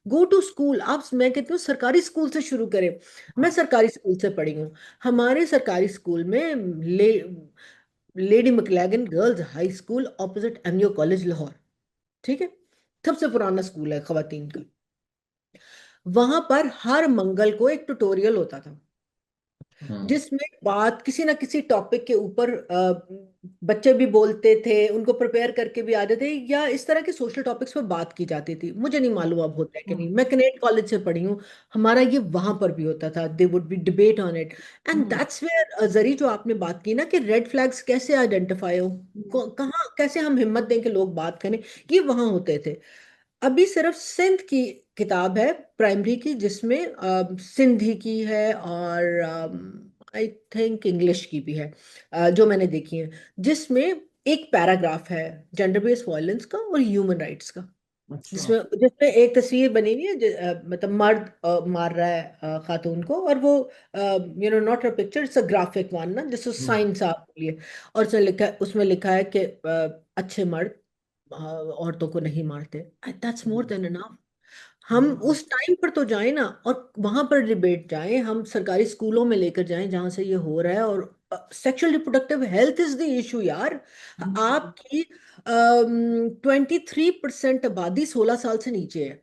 go to school. आप, मैं कहती हूँ सरकारी स्कूल से शुरू करें। मैं सरकारी स्कूल से पढ़ी हूँ। हमारे सरकारी स्कूल में lady McLagan girls high school opposite MU college Lahore, ठीक है, सबसे पुराना स्कूल है खवातीन का। वहां पर हर मंगल को एक ट्यूटोरियल होता था, जिसमें बात किसी ना किसी टॉपिक के ऊपर बच्चे भी बोलते थे, उनको प्रिपेयर करके भी आते थे, या इस तरह के सोशल टॉपिक्स पर बात की जाती थी। मुझे नहीं मालूम अब होता है कि नहीं, मैं कनेट कॉलेज से पढ़ी हूँ, हमारा ये वहां पर भी होता था, they would be debate on it. And that's where जरी जो आपने बात की ना कि रेड फ्लैग्स कैसे आइडेंटिफाई हो, कहाँ कैसे हम हिम्मत दें कि लोग बात करें, ये वहां होते थे। अभी सिर्फ सिंध की किताब है प्राइमरी की, जिसमें सिंधी की है और आई थिंक इंग्लिश की भी है, जो मैंने देखी है, जिसमें एक पैराग्राफ है जेंडर बेस्ड वायलेंस का और ह्यूमन राइट्स का, जिसमें जिसमें एक तस्वीर बनी हुई है, मतलब मर्द मार रहा है खातून को, और वो not a picture, it's a graphic one ना, जिसको साइंस आप बोलिए। और उसमें लिखा है कि अच्छे मर्द औरतों को नहीं मारते। That's more than enough. हम उस टाइम पर तो जाएं ना, और वहां पर डिबेट जाएं, हम सरकारी स्कूलों में लेकर जाएं जहां से ये हो रहा है। और sexual reproductive health is the issue यार। आपकी 23% आबादी 16 साल से नीचे है,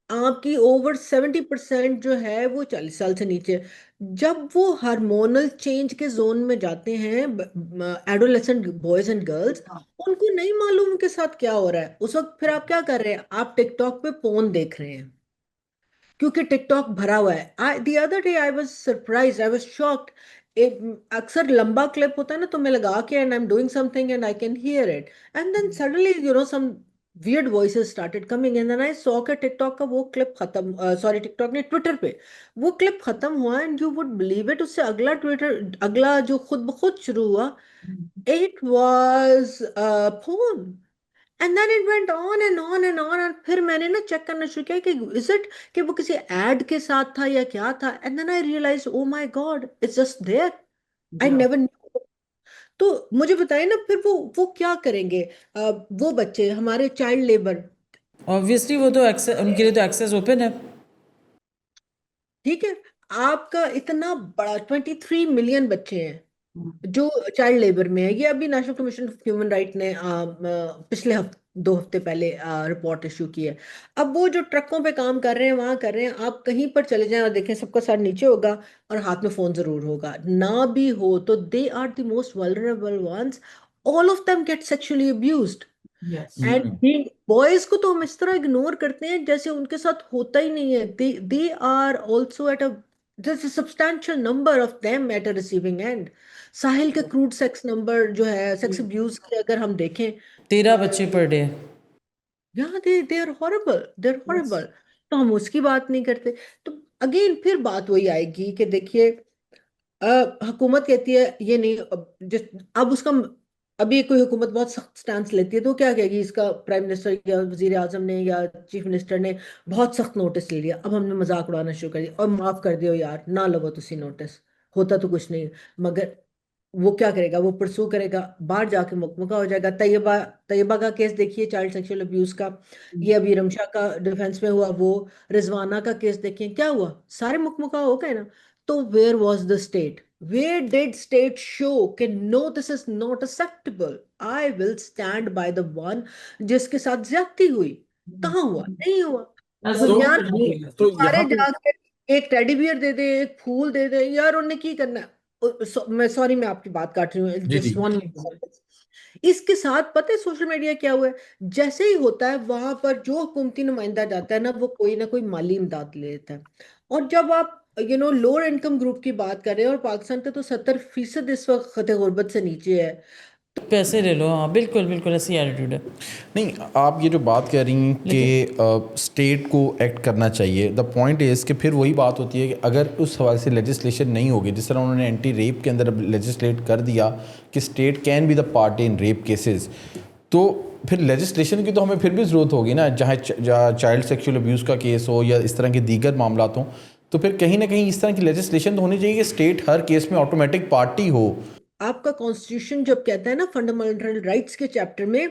आपकी ओवर 70% जो है वो 40 साल से नीचे है। जब वो हार्मोनल चेंज के जोन में जाते हैं, एडोलेसेंट बॉयज एंड गर्ल्स, उनको नहीं मालूम उनके साथ क्या हो रहा है उस वक्त। फिर आप क्या कर रहे हैं, आप टिकटॉक पे पोन देख रहे हैं, क्योंकि टिकटॉक भरा हुआ है। I the other day I was surprised, I was shocked. अक्सर लंबा क्लिप होता है ना, तो मैं लगा के and I am doing something and I can hear it, and then suddenly some weird voices started coming, and then I saw कि टिकटॉक का वो क्लिप खत्म, सॉरी टिकटॉक ने, ट्विटर पे वो क्लिप खत्म हुआ, and you would believe it, उससे अगला ट्विटर, अगला जो खुद ब खुद शुरू हुआ, it was phone. And then it went on and on and on, और फिर मैंने ना चेक करना शुरू किया कि इज इट कि वो किसी एड के साथ था या क्या था, and then I realise oh my God, it's just there, I never knew. तो मुझे बताइए ना, फिर वो क्या करेंगे? वो बच्चे हमारे चाइल्ड लेबर,
ऑब्वियसली वो तो एक्सेस, उनके लिए तो एक्सेस ओपन है।
ठीक है, आपका इतना बड़ा 23 मिलियन बच्चे हैं जो चाइल्ड लेबर में है। ये अभी national commission of human right ने पिछले हफ्ते, 2 हफ्ते पहले रिपोर्ट इशू की है। अब वो जो ट्रकों पे काम कर रहे हैं वहां कर रहे हैं, आप कहीं पर चले जाएं और देखें सबका सर नीचे होगा और हाथ में फोन जरूर होगा, ना भी हो तो they are the most vulnerable ones, all of them get sexually abused. And boys को तो हम इस तरह इग्नोर करते हैं जैसे उनके साथ होता ही नहीं है। They are also at a, there's a substantial number of them at a receiving end। साहिल के क्रूड सेक्स नंबर जो है, सेक्स अब्यूज के अगर हम देखें,
13 बच्चे पर डे।
यहाँ they are horrible, they are horrible. तो हम उसकी बात नहीं करते। तो अगेन फिर बात वही आएगी कि देखिए, हुकूमत कहती है ये नहीं, अब उसका, अभी कोई हुकूमत बहुत सख्त स्टैंड लेती है तो क्या कहेगी, इसका प्राइम मिनिस्टर या वजीर आजम ने या चीफ मिनिस्टर ने बहुत सख्त नोटिस ले लिया, अब हमने मजाक उड़ाना शुरू कर दिया और माफ कर दियो यार, ना लवो तुसी नोटिस, होता तो कुछ नहीं है। मगर वो क्या करेगा, वो परसू करेगा, बाहर जाके मुकमुका हो जाएगा। तैयबा, तैयबा का केस देखिए, चाइल्ड सेक्सुअल अब्यूज का, ये अभी रमशा का डिफेंस में हुआ, वो रिजवाना का केस देखिए क्या हुआ, सारे मुकमुका हो गए ना। तो where was the state, where did state show कि no this is not acceptable, I will stand by the one जिसके साथ ज्यादती हुई? कहाँ हुआ? नहीं हुआ।
तो
यार
तो
सारे
यहाँ पे
जाके एक टेडी बियर दे दे, एक फूल दे दे, यार उन्हें की करना है? मैं सॉरी, मैं आपकी बात काट रही हूँ,
जी जी
जस्ट वन। इसके साथ पता है सोशल मीडिया क्या हुआ है, जैसे ही होता है वहां पर जो हुकूमती नुमाइंदा जाता है ना, वो कोई ना कोई माली इमदाद ले लेता है। और जब आप लोअर इनकम ग्रुप की बात कर रहे हैं, और पाकिस्तान का तो 70% इस वक्त खतरे गुर्बत से नीचे है।
पैसे ले लो, हाँ बिल्कुल बिल्कुल ऐसी एटीट्यूड है।
नहीं, आप ये जो बात कह रही हैं
लेकिन
कि स्टेट को एक्ट करना चाहिए, द पॉइंट इज़ कि फिर वही बात होती है कि अगर उस हवाले से लेजिस्लेशन नहीं होगी, जिस तरह उन्होंने एंटी रेप के अंदर लेजिस्लेट कर दिया कि state can be the party in rape cases, तो फिर लेजिस्लेशन की तो हमें फिर भी ज़रूरत होगी ना, जहाँ चाइल्ड सेक्सुअल अब्यूज़ का केस हो या इस तरह के दीगर मामला हों, तो फिर कहीं ना कहीं इस तरह की लेजिस्लेशन तो होनी चाहिए कि स्टेट हर केस में ऑटोमेटिक पार्टी हो।
आपका कॉन्स्टिट्यूशन जब कहता है ना फंडामेंटल राइट्स के चैप्टर में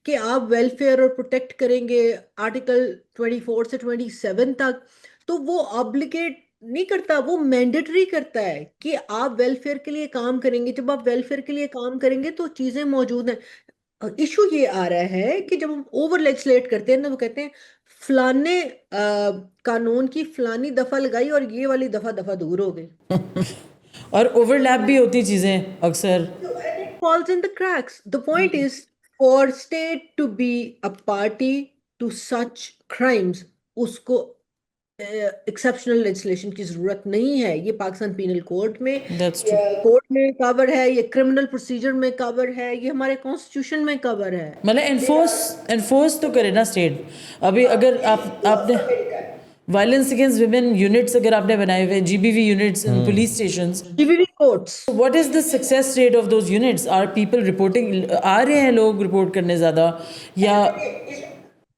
कि आप वेलफेयर और प्रोटेक्ट करेंगे, आर्टिकल 24 से 27 तक, तो वो ऑब्लिगेट नहीं करता, वो मैंडेटरी करता है कि आप वेलफेयर के लिए काम करेंगे। जब आप वेलफेयर के लिए काम करेंगे तो चीजें मौजूद हैं। इशू ये आ रहा है कि जब हम ओवर लेजिस्लेट करते हैं ना, तो कहते हैं फलाने कानून की फलानी दफा लगाई और ये वाली दफा दफा दूर हो गई।
और ओवरलैप भी होती चीज़ें अक्सर।
And it falls in the cracks. The point is for state to be a party to such crimes, उसको एक्सेप्शनल लेजिस्लेशन की जरूरत नहीं है। ये पाकिस्तान पीनल कोड में,
दैट्स ट्रू।
कोर्ट में कवर है, ये क्रिमिनल प्रोसीजर में कवर है, ये हमारे कॉन्स्टिट्यूशन में कवर है।
मतलब एनफोर्स तो करे ना स्टेट। अभी अगर आपने वायलेंस अगेंस्ट विमेन यूनिट्स अगर आपने बनाए हुए GBV units in police stations,
GBV courts,
what is the success rate of those units? Are people reporting, आ रहे हैं लोग रिपोर्ट करने ज़्यादा, या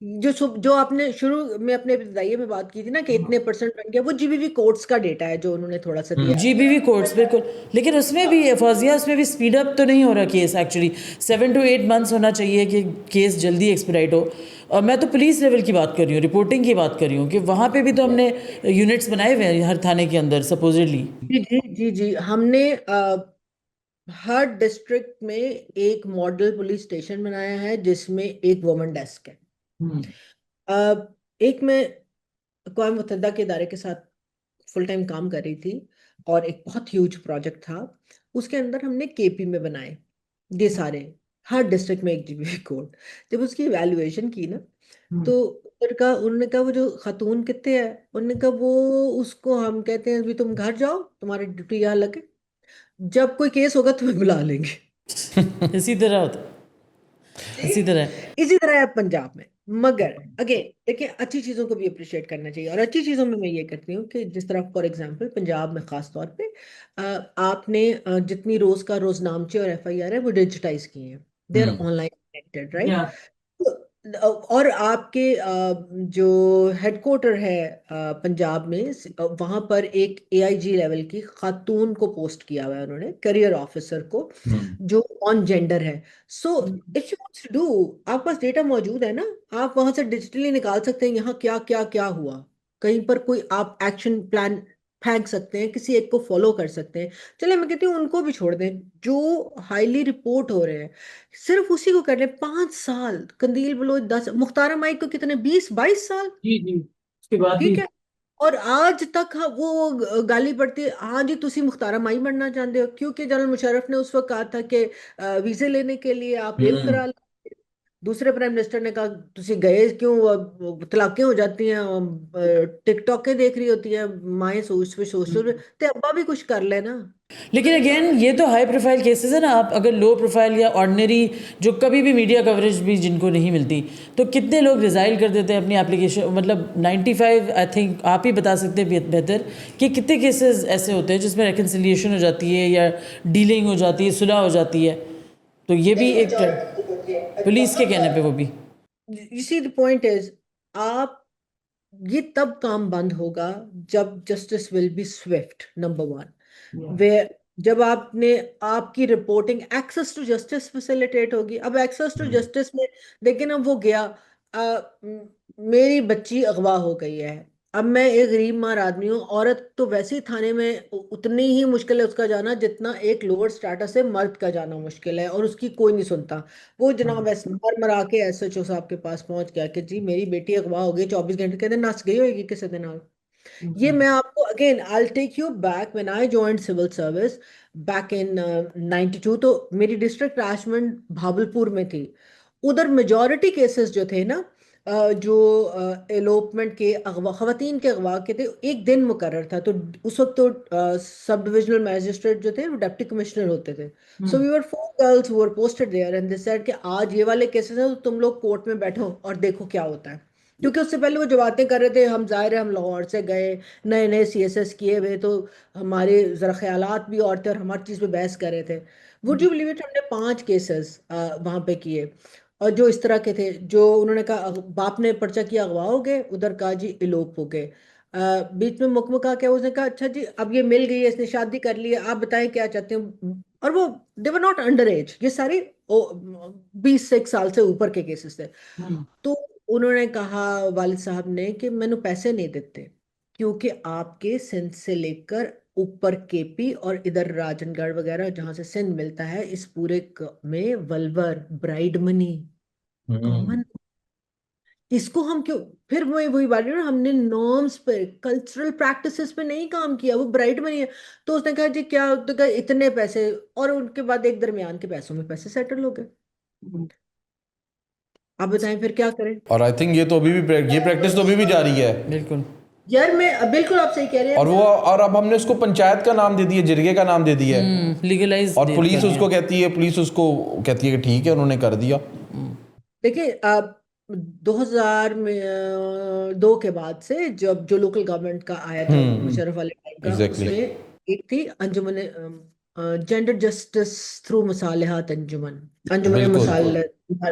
जो आपने शुरू में अपने इब्तिदाइये में बात की थी ना कि इतने परसेंट बन गया, वो जीबीवी कोर्ट्स का डेटा है जो उन्होंने थोड़ा सा दिया है।
जीबीवी कोर्ट्स बिल्कुल। लेकिन उसमें भी फौजिया, उसमें भी स्पीड अप तो नहीं हो रहा केस। एक्चुअली 7 to 8 months होना चाहिए कि केस जल्दी एक्सपेडाइट हो। और मैं तो पुलिस लेवल की बात कर रही हूँ, रिपोर्टिंग की बात कर रही हूँ कि वहाँ पे भी तो हमने यूनिट्स बनाए हुए हैं हर थाने के अंदर सपोजिटली।
जी जी जी जी, हमने हर डिस्ट्रिक्ट में एक मॉडल पुलिस स्टेशन बनाया है जिसमें एक वुमन डेस्क है। एक मैं अक़वाम मुत्तहिदा के इदारे के साथ फुल टाइम काम कर रही थी और एक बहुत ह्यूज प्रोजेक्ट था। उसके अंदर हमने केपी में बनाए ये सारे, हर डिस्ट्रिक्ट में एक जीबी कोड। जब उसकी इवैल्यूएशन की ना, तो उन्होंने कहा वो जो खातून कितने है, उन्होंने कहा वो, उसको हम कहते हैं अभी तुम घर जाओ, तुम्हारी ड्यूटी यहाँ लगे, जब कोई केस होगा तुम्हें बुला लेंगे।
इसी तरह होता, इसी तरह।
इसी तरह है पंजाब में। मगर अगेन देखिए, अच्छी चीज़ों को भी अप्रिशिएट करना चाहिए, और अच्छी चीज़ों में मैं ये करती हूँ कि जिस तरह फॉर एग्जांपल पंजाब में ख़ास तौर पे आपने जितनी रोज़ का रोज़ नामचे और एफआईआर है वो डिजिटाइज किए हैं, they are online connected, right. और आपके जो हेडक्वार्टर है पंजाब में, वहां पर एक एआईजी लेवल की खातून को पोस्ट किया हुआ है उन्होंने, करियर ऑफिसर को, जो ऑन जेंडर है। So if you wants to do, आपके पास डेटा मौजूद है ना, आप वहां से डिजिटली निकाल सकते हैं यहाँ क्या क्या क्या हुआ, कहीं पर कोई आप एक्शन प्लान फेंक सकते हैं, किसी एक को फॉलो कर सकते हैं। चले मैं कहती हूँ उनको भी छोड़ दें, जो हाईली रिपोर्ट हो रहे हैं सिर्फ उसी को कर ले। 5 साल कंदील बलोच, 10, मुख्तार माइक को कितने, 20-22 साल,
जी जी, उसके बाद भी।
ठीक है। और आज तक वो गाली पड़ती है, हाँ जी तुसी मुख्तारा माई बनना चाहते हो, क्योंकि जनरल मुशर्रफ ने उस वक्त कहा था कि वीजे लेने के लिए आप रेप करा लो। दूसरे प्राइम मिनिस्टर ने कहा तुसी गए क्यों, तलाकें हो जाती हैं, टिकटॉकें देख रही होती हैं माएँ, सोच ते अब्बा भी कुछ कर लेना।
लेकिन अगेन ये तो हाई प्रोफाइल केसेस है ना। आप अगर लो प्रोफाइल या ऑर्डिनरी, जो कभी भी मीडिया कवरेज भी जिनको नहीं मिलती, तो कितने लोग रिजाइल कर देते हैं अपनी एप्लीकेशन। मतलब 95, आई थिंक आप ही बता सकते हैं बेहतर कि कितने केसेस ऐसे होते हैं जिसमें रिकन्सिलिएशन हो जाती है या डीलिंग हो जाती है, सुलह हो जाती है। तो ये भी एक पुलिस के कहने पे वो भी।
You see the point is, आप, ये तब काम बंद होगा जब justice will be swift, number one. वे जब आपने, आपकी reporting, access to justice facilitate होगी। अब एक्सेस टू जस्टिस में देखिए ना, वो गया, मेरी बच्ची अगवा हो गई है, अब मैं एक गरीब मार आदमी हूँ, औरत तो वैसे ही थाने में उतनी ही मुश्किल है उसका जाना जितना एक लोअर स्टेटस से मर्द का जाना मुश्किल है, और उसकी कोई नहीं सुनता। वो जनाब ऐसे मर मरा के एसएचओ साहब के पास पहुंच गया कि जी मेरी बेटी अगवा हो गई, 24 घंटे कहते नस गई होगी किसी दिन और। ये मैं आपको again, I take you back when I joined civil service back in 92। तो मेरी डिस्ट्रिक्ट राजमंड भावलपुर में थी। उधर मेजॉरिटी केसेस जो थे ना, जो एलोपमेंट के, अगवा, खवातीन के अगवा के थे, एक दिन मुकर्रर था। तो उस वक्त तो सब डिविजनल मैजिस्ट्रेट जो थे वो डिप्टी कमिश्नर होते थे। So we were 4 girls who were posted there and they said कि आज ये वाले केसेस हैं तो तुम लोग कोर्ट में बैठो और देखो क्या होता है। क्योंकि उससे पहले वो जो बातें कर रहे थे, हम जाहिर है हम लाहौर से गए, नए नए सीएसएस किए हुए, तो हमारे जरा ख्यालात भी और थे और हम हर चीज़ पे बहस कर रहे थे। वुड यू बिलीव इट, हमने 5 केसेस वहाँ पे किए, और जो इस तरह के थे, जो उन्होंने कहा बाप ने पर्चा किया अगवा हो गए, उधर कहा जी इलोप हो गए। बीच में मुकमुका क्या, उसने कहा अच्छा जी अब ये मिल गई है, इसने शादी कर ली है, आप बताएं क्या चाहते हो। और वो, दे वर नॉट अंडर एज, ये सारे 20 से 1 साल से ऊपर के केसेस थे। तो उन्होंने कहा वालिद साहब ने कि मैंने पैसे नहीं देते, क्योंकि आपके सिंध से लेकर ऊपर केपी और इधर राजनगढ़ वगैरह जहां से सिंध मिलता है, इस पूरे में वल्वर ब्राइड मनी कॉमन। इसको हम क्यों, फिर वही बात है ना, हमने नॉर्म्स पे कल्चरल प्रैक्टिसेस पे नहीं काम किया, वो ब्राइड मनी है। तो उसने कहा जी क्या, तो कहा इतने पैसे, और उनके बाद एक दरमियान के पैसों में पैसे सेटल हो गए। आप बताएं फिर क्या करें।
और आई थिंक ये तो अभी भी ये प्रैक्टिस तो अभी भी जारी है।
बिल्कुल
यार मैं बिल्कुल आप सही कह रहे हैं।
और वो, और अब हमने उसको पंचायत का नाम दे दिया, जिरगे का नाम दे दिया है।
लीगलाइज
और पुलिस उसको कहती है, पुलिस उसको कहती है कि ठीक है उन्होंने कर दिया।
देखिए अब 2000 में 2 के बाद से जब जो लोकल गवर्नमेंट का आया था मुशर्रफ वाले टाइम का,
Exactly.
उसमें एक थी अंजुमन जेंडर जस्टिस थ्रू मसालेहात अंजुमन, अंजुमन
बिल्कुल।
मसाल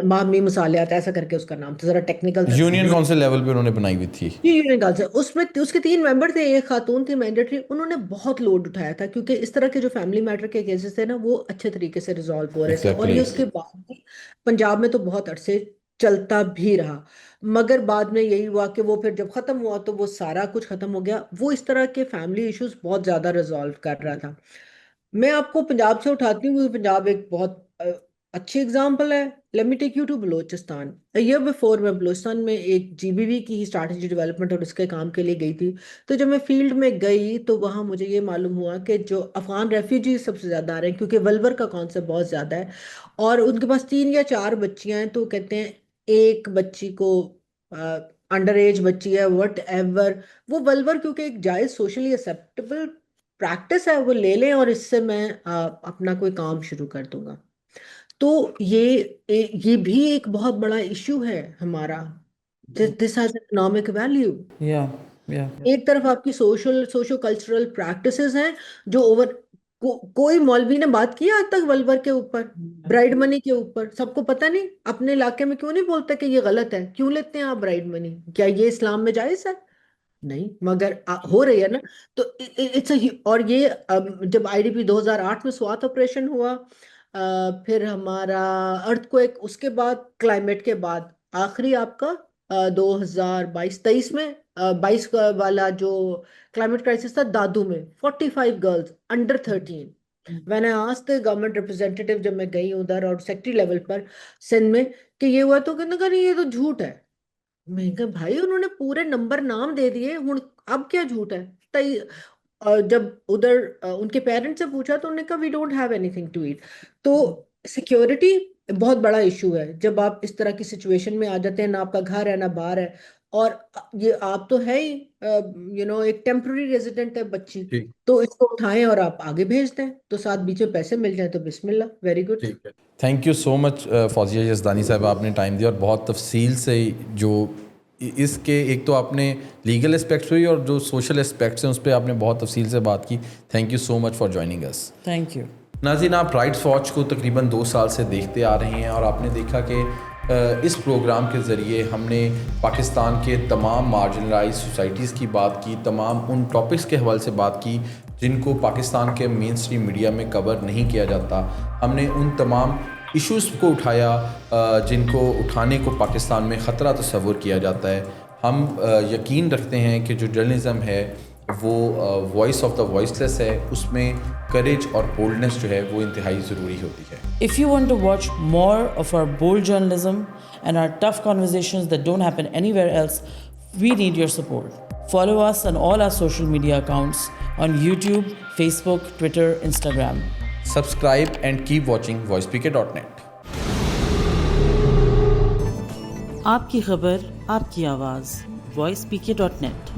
मामी मसालेहात ऐसा करके उसका नाम था, जरा टेक्निकल था।
यूनियन काउंसिल लेवल पे उन्होंने बनाई हुई थी।
ये यूनियन काउंसिल, उसमें उसके 3 मेंबर थे, एक खातून थी मैंडेटरी। उन्होंने बहुत लोड उठाया था क्योंकि इस तरह के जो फैमिली मैटर के केसेस थे ना, वो अच्छे तरीके से रिजॉल्व हो रहे थे। और ये
Exactly.
उसके बाद भी पंजाब में तो बहुत अरसे चलता भी रहा, मगर बाद में यही हुआ कि वो फिर जब खत्म हुआ तो वो सारा कुछ खत्म हो गया। वो इस तरह के फैमिली इश्यूज बहुत ज्यादा रिजॉल्व कर रहा था। मैं आपको पंजाब से उठाती हूँ क्योंकि पंजाब एक बहुत अच्छी एग्जांपल है। Let me take you to Balochistan. A year before मैं बलोचिस्तान में एक जीबीवी की स्ट्रैटेजी डेवलपमेंट और इसके काम के लिए गई थी। तो जब मैं फील्ड में गई तो वहाँ मुझे ये मालूम हुआ कि जो अफगान रेफ्यूजी सबसे ज़्यादा आ रहे हैं, क्योंकि वल्वर का कॉन्सेप्ट बहुत ज़्यादा है और उनके पास 3 या 4 बच्चियां हैं। तो कहते हैं एक बच्ची को, अंडर एज बच्ची है वट एवर, वो वल्वर क्योंकि एक जायज़ सोशली एक्सेप्टेबल प्रैक्टिस है, वो ले लें और इससे मैं अपना कोई काम शुरू कर दूंगा। तो ये भी एक बहुत बड़ा इश्यू है हमारा। This has economic value.
या या
एक तरफ आपकी सोशो कल्चरल प्रैक्टिसेस हैं जो कोई मौलवी ने बात की आज तक वल्वर के ऊपर, ब्राइड मनी के ऊपर? सबको पता नहीं, अपने इलाके में क्यों नहीं बोलते कि ये गलत है, क्यों लेते हैं आप ब्राइड मनी, क्या ये इस्लाम में जायज है? नहीं, मगर हो रही है ना। तो इट्स और ये जब आईडीपी 2008 में स्वात ऑपरेशन हुआ, फिर हमारा अर्थक्वेक, उसके बाद क्लाइमेट के बाद आखिरी आपका 2022-23 में 22 वाला जो क्लाइमेट क्राइसिस था दादू में 45 गर्ल्स अंडर 13। मैंने आज तक गवर्नमेंट रिप्रेजेंटेटिव जब मैं गई उधर और सेक्रेटरी लेवल पर सिंध में कि ये हुआ, तो कहने का नहीं ये तो झूठ है। मैं कहा भाई उन्होंने पूरे नंबर नाम दे दिए, हुन अब क्या झूठ है? तई जब उधर उनके पेरेंट्स से पूछा तो उन्होंने कहा we don't have anything to eat. तो सिक्योरिटी बहुत बड़ा इशू है जब आप इस तरह की सिचुएशन में आ जाते हैं, ना आपका घर है ना बाहर है, और ये आप तो है ही एक टेम्पररी रेजिडेंट है बच्ची।
ठीक
तो इसको उठाएं और आप आगे भेज दें, तो साथ बीच में पैसे मिल जाए तो बिस्मिल्लाह, वेरी गुड।
ठीक है। Thank you so much Fauzia Yazdani साहब, आपने टाइम दिया और बहुत तफसील से जो इसके, एक तो आपने लीगल एस्पेक्ट्स हुई और जो सोशल एस्पेक्ट्स हैं उस पर आपने बहुत तफसील से बात की। Thank you so much for joining us.
Thank you.
नाज़रीन, आप राइट्स वॉच को तकरीबन 2 साल से देखते आ रहे हैं और आपने देखा कि इस प्रोग्राम के ज़रिए हमने पाकिस्तान के तमाम मार्जिनलाइज सोसाइटीज़ की बात की, तमाम उन टॉपिक्स के हवाले से बात की जिनको पाकिस्तान के मेन स्ट्रीम मीडिया में कवर नहीं किया जाता। हमने उन तमाम इश्यूज़ को उठाया जिनको उठाने को पाकिस्तान में ख़तरा तस्वुर किया जाता है। हम यकीन रखते हैं कि जो जर्नलिज़म है वो वॉइस ऑफ द वॉइसलेस है, उसमें करेज और बोल्डनेस जो है वो इंतहाई ज़रूरी होती है।
If you want to watch more of our bold journalism and our tough conversations that don't happen anywhere else, we need your support. Follow us on all our social media accounts on YouTube, Facebook, Twitter, Instagram.
Subscribe and keep watching voicepk.net.
आपकी खबर, आपकी आवाज़, voicepk.net.